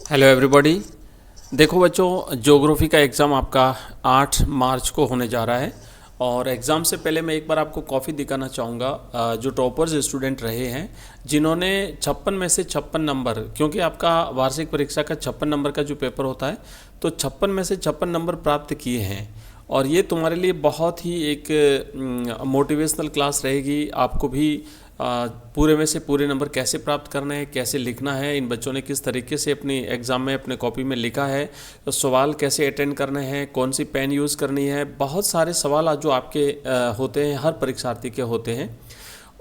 Hello everybody. देखो बच्चों, geography का एग्ज़ाम आपका 8 मार्च को होने जा रहा है और एग्ज़ाम से पहले मैं एक बार आपको कॉपी दिखाना चाहूँगा। जो टॉपर्स स्टूडेंट रहे हैं जिन्होंने 56 में से 56 नंबर, क्योंकि आपका वार्षिक परीक्षा का 56 नंबर का जो पेपर होता है तो 56 में से 56 नंबर प्राप्त किए हैं और ये तुम्हारे लिए बहुत ही एक मोटिवेशनल क्लास रहेगी। आपको भी पूरे में से पूरे नंबर कैसे प्राप्त करना है, कैसे लिखना है, इन बच्चों ने किस तरीके से अपनी एग्ज़ाम में अपने कॉपी में लिखा है, तो सवाल कैसे अटेंड करने हैं, कौन सी पेन यूज़ करनी है, बहुत सारे सवाल आज जो आपके होते हैं, हर परीक्षार्थी के होते हैं।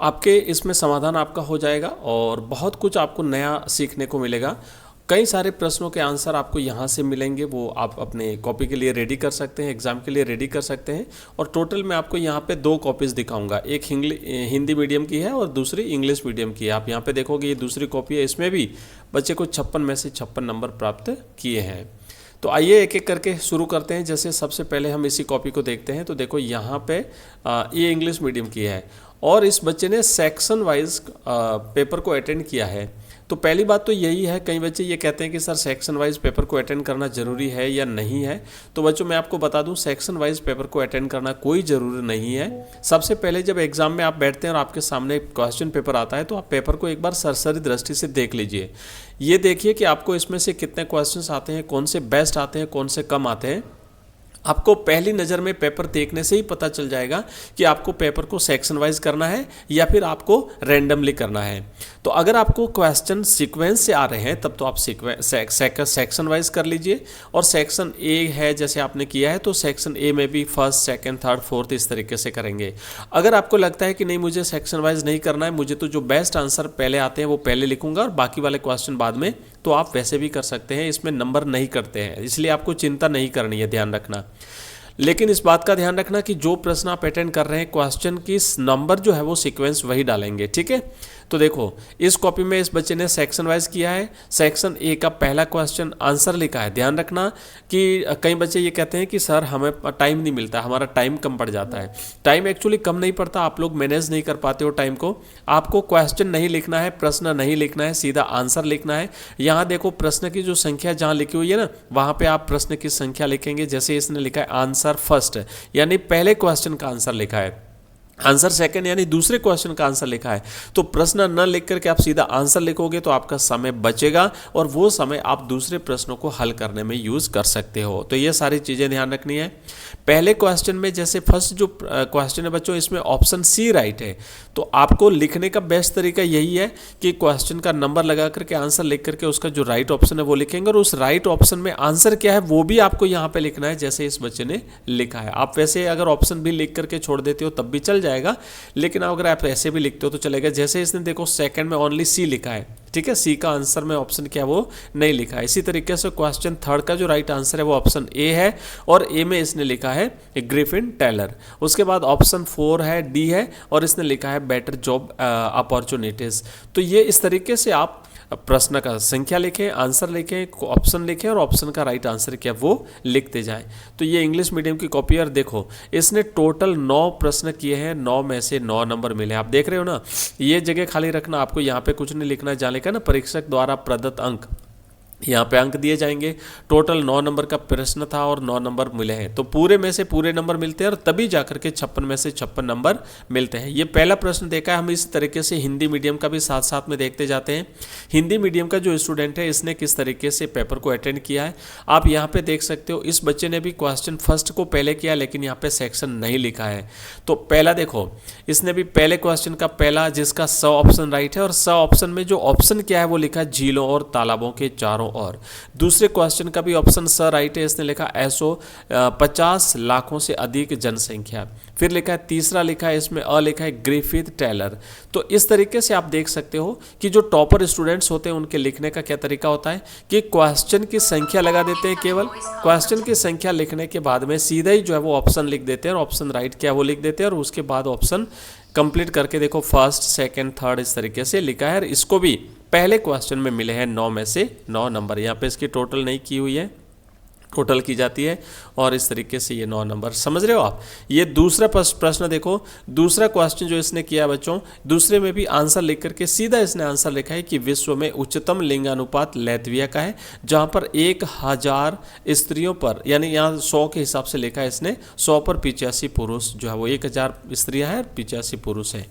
आपके इसमें समाधान आपका हो जाएगा और बहुत कुछ आपको नया सीखने को मिलेगा। कई सारे प्रश्नों के आंसर आपको यहाँ से मिलेंगे, वो आप अपने कॉपी के लिए रेडी कर सकते हैं, एग्ज़ाम के लिए रेडी कर सकते हैं। और टोटल मैं आपको यहाँ पे 2 कॉपीज़ दिखाऊंगा, एक हिंदी मीडियम की है और दूसरी इंग्लिश मीडियम की है। आप यहाँ पे देखोगे ये दूसरी कॉपी है, इसमें भी बच्चे को 56 में से 56 नंबर प्राप्त किए हैं। तो आइए एक एक करके शुरू करते हैं। जैसे सबसे पहले हम इसी कॉपी को देखते हैं तो देखो यहाँ पे ये इंग्लिश मीडियम की है और इस बच्चे ने सेक्शन वाइज पेपर को अटेंड किया है। तो पहली बात तो यही है, कई बच्चे ये कहते हैं कि सर सेक्शन वाइज पेपर को अटेंड करना ज़रूरी है या नहीं है। तो बच्चों मैं आपको बता दूं, सेक्शन वाइज पेपर को अटेंड करना कोई ज़रूरी नहीं है। सबसे पहले जब एग्ज़ाम में आप बैठते हैं और आपके सामने क्वेश्चन पेपर आता है तो आप पेपर को एक बार सरसरी दृष्टि से देख लीजिए। ये देखिए कि आपको इसमें से कितने क्वेश्चन आते हैं, कौन से बेस्ट आते हैं, कौन से कम आते हैं। आपको पहली नज़र में पेपर देखने से ही पता चल जाएगा कि आपको पेपर को सेक्शन वाइज करना है या फिर आपको रैंडमली करना है। तो अगर आपको क्वेश्चन सीक्वेंस से आ रहे हैं तब तो आप सेक्शन वाइज कर लीजिए। और सेक्शन ए है जैसे आपने किया है तो सेक्शन ए में भी फर्स्ट, सेकंड, थर्ड, फोर्थ इस तरीके से करेंगे। अगर आपको लगता है कि नहीं मुझे सेक्शन वाइज नहीं करना है, मुझे तो जो बेस्ट आंसर पहले आते हैं वो पहले लिखूंगा और बाकी वाले क्वेश्चन बाद में, तो आप वैसे भी कर सकते हैं। इसमें नंबर नहीं करते हैं, इसलिए आपको चिंता नहीं करनी है, ध्यान रखना। लेकिन इस बात का ध्यान रखना कि जो प्रश्न आप अटेंड कर रहे हैं क्वेश्चन की नंबर जो है वो सीक्वेंस वही डालेंगे, ठीक है। तो देखो इस कॉपी में इस बच्चे ने सेक्शन वाइज किया है। सेक्शन ए का पहला क्वेश्चन आंसर लिखा है। ध्यान रखना कि कई बच्चे ये कहते हैं कि सर हमें टाइम नहीं मिलता, हमारा टाइम कम पड़ जाता है। टाइम एक्चुअली कम नहीं पड़ता, आप लोग मैनेज नहीं कर पाते हो टाइम को। आपको क्वेश्चन नहीं लिखना है, प्रश्न नहीं लिखना है, सीधा आंसर लिखना है। यहाँ देखो प्रश्न की जो संख्या जहाँ लिखी हुई है ना, वहाँ पे आप प्रश्न की संख्या लिखेंगे। जैसे इसने लिखा है आंसर फर्स्ट, यानी पहले क्वेश्चन का आंसर लिखा है। आंसर सेकंड यानी दूसरे क्वेश्चन का आंसर लिखा है। तो प्रश्न न लिख करके आप सीधा आंसर लिखोगे तो आपका समय बचेगा और वो समय आप दूसरे प्रश्नों को हल करने में यूज कर सकते हो। तो ये सारी चीजें ध्यान रखनी है। पहले क्वेश्चन में जैसे फर्स्ट जो क्वेश्चन है बच्चों, इसमें ऑप्शन सी राइट है। तो आपको लिखने का बेस्ट तरीका यही है कि क्वेश्चन का नंबर लगा करके आंसर लिख करके उसका जो राइट ऑप्शन है वो लिखेंगे और उस राइट ऑप्शन में आंसर क्या है वो भी आपको यहाँ पे लिखना है, जैसे इस बच्चे ने लिखा है। आप वैसे अगर ऑप्शन भी लिख करके छोड़ देते हो तब भी चल जाएगा, लेकिन अगर आप ऐसे भी लिखते हो तो चलेगा। जैसे इसने देखो सेकंड में ओनली सी लिखा है, ठीक है, सी का आंसर में ऑप्शन क्या वो नहीं लिखा है। इसी तरीके से क्वेश्चन थर्ड का जो राइट आंसर है वो ऑप्शन ए है और ए में इसने लिखा है ग्रिफिन टेलर। उसके बाद ऑप्शन 4 है, डी है और इसने लिखा है बेटर जॉब अपॉर्चुनिटीज। तो ये इस तरीके से आप प्रश्न का संख्या लिखें, आंसर लिखें, ऑप्शन लिखें और ऑप्शन का राइट आंसर क्या वो लिखते जाएं। तो ये इंग्लिश मीडियम की कॉपी है और देखो इसने टोटल 9 प्रश्न किए हैं, 9 में से 9 नंबर मिले। आप देख रहे हो ना, ये जगह खाली रखना, आपको यहाँ पे कुछ नहीं लिखना, जहाँ लिखा ना परीक्षक द्वारा प्रदत्त अंक, यहाँ पे अंक दिए जाएंगे। टोटल 9 नंबर का प्रश्न था और 9 नंबर मिले हैं। तो पूरे में से पूरे नंबर मिलते हैं और तभी जाकर के 56 में से 56 नंबर मिलते हैं। ये पहला प्रश्न देखा है। हम इस तरीके से हिंदी मीडियम का भी साथ साथ में देखते जाते हैं। हिंदी मीडियम का जो स्टूडेंट है इसने किस तरीके से पेपर को अटेंड किया है आप यहाँ पे देख सकते हो। इस बच्चे ने भी क्वेश्चन फर्स्ट को पहले किया लेकिन यहाँ पे सेक्शन नहीं लिखा है। तो पहला देखो इसने भी पहले क्वेश्चन का पहला, जिसका स ऑप्शन राइट है और स ऑप्शन में जो ऑप्शन क्या है वो लिखा है झीलों और तालाबों के चारों। और दूसरे क्वेश्चन का भी ऑप्शन स राइट है, इसने लिखा ऐसो 50 लाखों से अधिक जनसंख्या। फिर लिखा है तीसरा लिखा है इसमें लिखा है ग्रिफिथ टेलर। तो इस तरीके से आप देख सकते हो कि जो टॉपर स्टूडेंट्स होते हैं उनके लिखने का क्या तरीका होता है कि क्वेश्चन की संख्या लगा देते हैं। केवल क्वेश्चन की संख्या लिखने के बाद में सीधा ही जो है वो ऑप्शन लिख देते हैं और ऑप्शन राइट क्या वो लिख देते हैं और उसके बाद ऑप्शन कंप्लीट करके देखो फर्स्ट, सेकंड, थर्ड इस तरीके से लिखा है। इसको भी पहले क्वेश्चन में मिले हैं 9 में से 9 नंबर। यहाँ पे इसकी टोटल नहीं की हुई है, टोटल की जाती है और इस तरीके से ये 9 नंबर। समझ रहे हो आप। ये दूसरा प्रश्न देखो, दूसरा क्वेश्चन जो इसने किया बच्चों, दूसरे में भी आंसर लिख करके सीधा इसने आंसर लिखा है कि विश्व में उच्चतम लिंगानुपात लैत्विया का है, जहां पर 1000 स्त्रियों पर, यानी यहाँ 100 के हिसाब से लिखा है इसने, 100 पर 85 पुरुष जो है वो 1000 स्त्रियां हैं, 85 पुरुष हैं।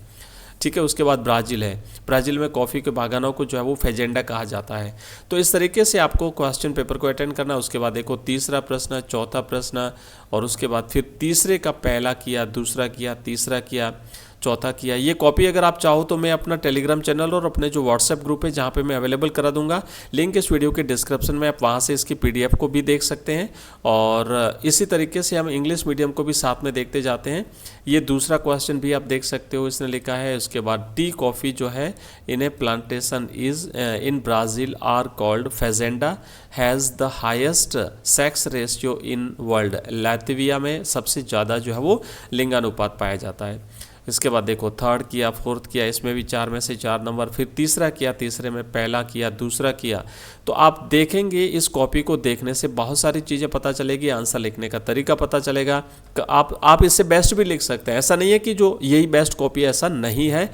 ठीक है। उसके बाद ब्राज़ील है। ब्राज़ील में कॉफ़ी के बागानों को जो है वो फेजेंडा कहा जाता है। तो इस तरीके से आपको क्वेश्चन पेपर को अटेंड करना है। उसके बाद देखो तीसरा प्रश्न, चौथा प्रश्न, और उसके बाद फिर तीसरे का पहला किया, दूसरा किया, तीसरा किया, चौथा किया। ये कॉपी अगर आप चाहो तो मैं अपना टेलीग्राम चैनल और अपने जो व्हाट्सएप ग्रुप है जहाँ पे मैं अवेलेबल करा दूंगा, लिंक इस वीडियो के डिस्क्रिप्शन में, आप वहाँ से इसकी पीडीएफ को भी देख सकते हैं। और इसी तरीके से हम इंग्लिश मीडियम को भी साथ में देखते जाते हैं। ये दूसरा क्वेश्चन भी आप देख सकते हो, इसने लिखा है। उसके बाद टी कॉफ़ी जो है in a plantation is in Brazil are called fazenda has the highest sex ratio in world. Latvia में सबसे ज़्यादा जो है वो लिंगानुपात पाया जाता है। इसके बाद देखो थर्ड किया, फोर्थ किया, इसमें भी 4 में से 4 नंबर, फिर तीसरा किया, तीसरे में पहला किया, दूसरा किया। तो आप देखेंगे इस कॉपी को देखने से बहुत सारी चीज़ें पता चलेगी, आंसर लिखने का तरीका पता चलेगा। आप इससे बेस्ट भी लिख सकते हैं। ऐसा नहीं है कि जो यही बेस्ट कॉपी है, ऐसा नहीं है।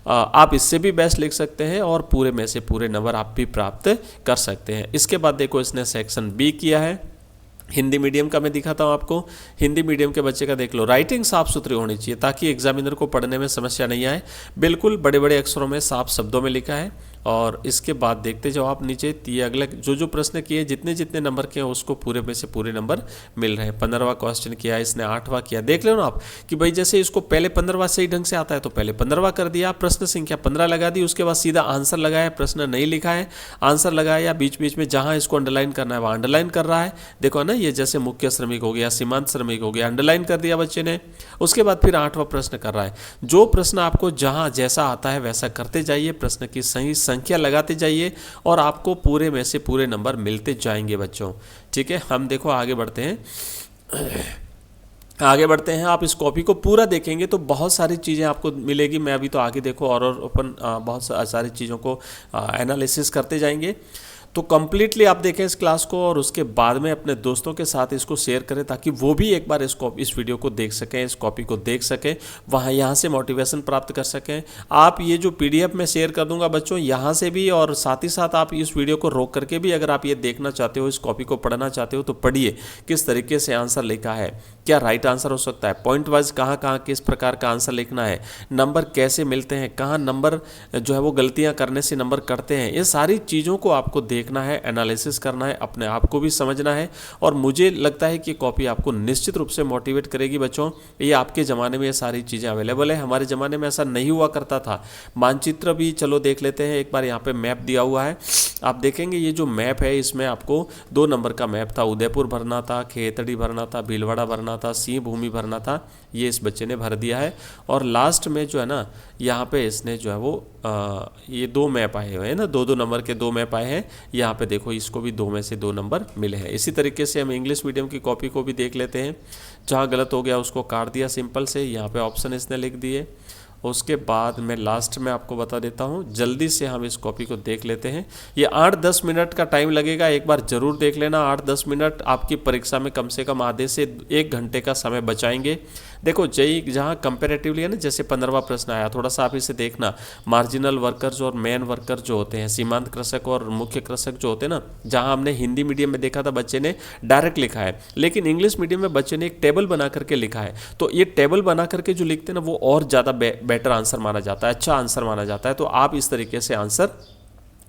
आप इससे भी बेस्ट लिख सकते हैं और पूरे में से पूरे नंबर आप भी प्राप्त कर सकते हैं। इसके बाद देखो इसने सेक्शन बी किया है, हिंदी मीडियम का मैं दिखाता हूँ आपको। हिंदी मीडियम के बच्चे का देख लो, राइटिंग साफ सुथरी होनी चाहिए ताकि एग्जामिनर को पढ़ने में समस्या नहीं आए। बिल्कुल बड़े बड़े अक्षरों में साफ शब्दों में लिखा है। और इसके बाद देखते जाओ आप नीचे, ये अगले जो प्रश्न किए, जितने जितने नंबर के हैं उसको पूरे में से पूरे नंबर मिल रहे हैं। 15वां क्वेश्चन किया, इसने 8वां किया। देख लो ना आप कि भाई जैसे इसको पहले 15वां सही ढंग से आता है तो पहले 15वां कर दिया, प्रश्न संख्या 15 लगा दी, उसके बाद सीधा आंसर लगाया, प्रश्न नहीं लिखा है, आंसर लगाया, बीच बीच में जहाँ इसको अंडरलाइन करना है वहाँ अंडरलाइन कर रहा है। देखो ना, ये जैसे मुख्य श्रमिक हो गया, सीमांत श्रमिक हो गया, अंडरलाइन कर दिया बच्चे ने। उसके बाद फिर 8वां प्रश्न कर रहा है। जो प्रश्न आपको जहाँ जैसा आता है वैसा करते जाइए, प्रश्न की सही संख्या लगाते जाइए और आपको पूरे में से पूरे नंबर मिलते जाएंगे बच्चों। ठीक है। हम देखो आगे बढ़ते हैं, आगे बढ़ते हैं। आप इस कॉपी को पूरा देखेंगे तो बहुत सारी चीज़ें आपको मिलेगी। मैं अभी तो आगे देखो और अपन बहुत सारी चीज़ों को एनालिसिस करते जाएंगे। तो कम्प्लीटली आप देखें इस क्लास को और उसके बाद में अपने दोस्तों के साथ इसको शेयर करें ताकि वो भी एक बार इस वीडियो को देख सकें, इस कॉपी को देख सकें, वहाँ यहाँ से मोटिवेशन प्राप्त कर सकें। आप ये जो पीडीएफ में शेयर कर दूंगा बच्चों, यहाँ से भी, और साथ ही साथ आप इस वीडियो को रोक करके भी अगर आप ये देखना चाहते हो, इस कॉपी को पढ़ना चाहते हो तो पढ़िए किस तरीके से आंसर लिखा है, क्या राइट आंसर हो सकता है, पॉइंट वाइज कहाँ कहाँ किस प्रकार का आंसर लिखना है, नंबर कैसे मिलते हैं, कहाँ नंबर जो है वो गलतियाँ करने से नंबर कटते हैं। ये सारी चीज़ों को आपको देखना है, एनालिसिस करना है, अपने आप को भी समझना है। और मुझे लगता है कि कॉपी आपको निश्चित रूप से मोटिवेट करेगी बच्चों। ये आपके ज़माने में ये सारी चीज़ें अवेलेबल है, हमारे ज़माने में ऐसा नहीं हुआ करता था। मानचित्र भी चलो देख लेते हैं एक बार। यहाँ पे मैप दिया हुआ है, आप देखेंगे ये जो मैप है इसमें आपको 2 नंबर का मैप था। उदयपुर भरना था, खेतड़ी भरना था, भीलवाड़ा भरना था, सिंह भूमि भरना था। ये इस बच्चे ने भर दिया है। और लास्ट में जो है ना, यहाँ पे इसने जो है वो ये 2 मैप आए हुए हैं ना, 2-2 नंबर के 2 मैप आए हैं। यहाँ पे देखो इसको भी 2 में से 2 नंबर मिले हैं। इसी तरीके से हम इंग्लिश मीडियम की कॉपी को भी देख लेते हैं। जहाँ गलत हो गया उसको काट दिया सिंपल से, यहाँ पे ऑप्शन इसने लिख दिए। उसके बाद मैं लास्ट में आपको बता देता हूँ, जल्दी से हम इस कॉपी को देख लेते हैं। ये 8-10 मिनट का टाइम लगेगा, एक बार ज़रूर देख लेना। 8-10 मिनट आपकी परीक्षा में कम से कम आधे से 1 घंटे का समय बचाएंगे। देखो जहाँ कंपेरेटिवली है ना, जैसे 15वां प्रश्न आया, थोड़ा सा आप इसे देखना। मार्जिनल वर्कर्स और मेन वर्कर जो होते हैं, सीमांत कृषक और मुख्य कृषक जो होते हैं ना, जहाँ हमने हिंदी मीडियम में देखा था बच्चे ने डायरेक्ट लिखा है, लेकिन इंग्लिश मीडियम में बच्चे ने एक टेबल बना करके लिखा है। तो ये टेबल बना करके जो लिखते हैं ना, वो और ज़्यादा बेटर आंसर माना जाता है, अच्छा आंसर माना जाता है। तो आप इस तरीके से आंसर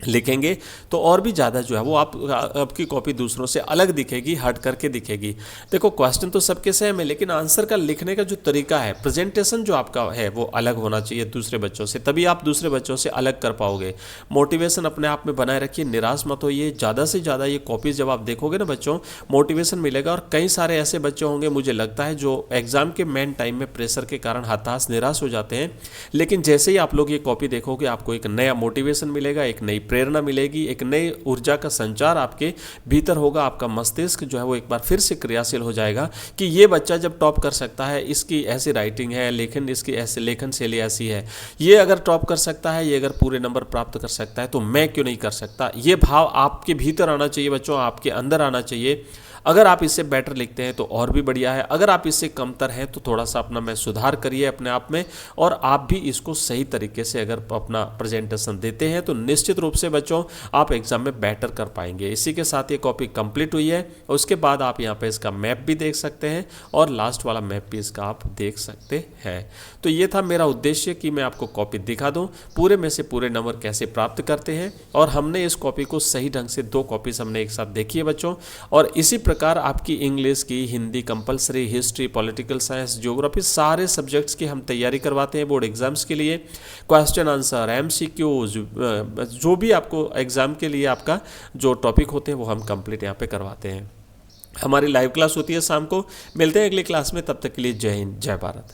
लिखेंगे तो और भी ज़्यादा जो है वो आपकी कॉपी दूसरों से अलग दिखेगी, हट करके दिखेगी। देखो क्वेश्चन तो सबके सेम है, लेकिन आंसर का लिखने का जो तरीका है, प्रेजेंटेशन जो आपका है वो अलग होना चाहिए दूसरे बच्चों से, तभी आप दूसरे बच्चों से अलग कर पाओगे। मोटिवेशन अपने आप में बनाए रखिए, निराश मत होइए। ज़्यादा से ज़्यादा ये कॉपीज जब आप देखोगे ना बच्चों, मोटिवेशन मिलेगा। और कई सारे ऐसे बच्चे होंगे मुझे लगता है जो एग्जाम के मेन टाइम में प्रेशर के कारण हताश निराश हो जाते हैं, लेकिन जैसे ही आप लोग ये कॉपी देखोगे आपको एक नया मोटिवेशन मिलेगा, एक नई प्रेरणा मिलेगी, एक नई ऊर्जा का संचार आपके भीतर होगा। आपका मस्तिष्क जो है वो एक बार फिर से क्रियाशील हो जाएगा कि ये बच्चा जब टॉप कर सकता है, इसकी ऐसी राइटिंग है, लेखन इसकी ऐसे लेखन शैली ऐसी है, ये अगर टॉप कर सकता है, ये अगर पूरे नंबर प्राप्त कर सकता है, तो मैं क्यों नहीं कर सकता। ये भाव आपके भीतर आना चाहिए बच्चों, आपके अंदर आना चाहिए। अगर आप इससे बेटर लिखते हैं तो और भी बढ़िया है, अगर आप इससे कमतर हैं तो थोड़ा सा अपना में सुधार करिए अपने आप में, और आप भी इसको सही तरीके से अगर अपना प्रेजेंटेशन देते हैं तो निश्चित रूप से बच्चों आप एग्जाम में बेटर कर पाएंगे। इसी के साथ ये कॉपी कंप्लीट हुई है। उसके बाद आप यहाँ पे इसका मैप भी देख सकते हैं और लास्ट वाला मैप भी इसका आप देख सकते हैं। तो ये था मेरा उद्देश्य कि मैं आपको कॉपी दिखा दूं पूरे में से पूरे नंबर कैसे प्राप्त करते हैं, और हमने इस कॉपी को सही ढंग से 2 कॉपीज हमने एक साथ देखी है बच्चों। और इसी प्रकार आपकी इंग्लिश की, Hindi compulsory, history, political science, geography, सारे सब्जेक्ट्स की हम तैयारी करवाते हैं बोर्ड एग्जाम्स के लिए। क्वेश्चन आंसर, MCQs, जो भी आपको एग्जाम के लिए आपका जो टॉपिक होते हैं वो हम कंप्लीट यहाँ पे करवाते हैं। हमारी लाइव क्लास होती है शाम को। मिलते हैं अगली क्लास में, तब तक के लिए जय हिंद, जय भारत।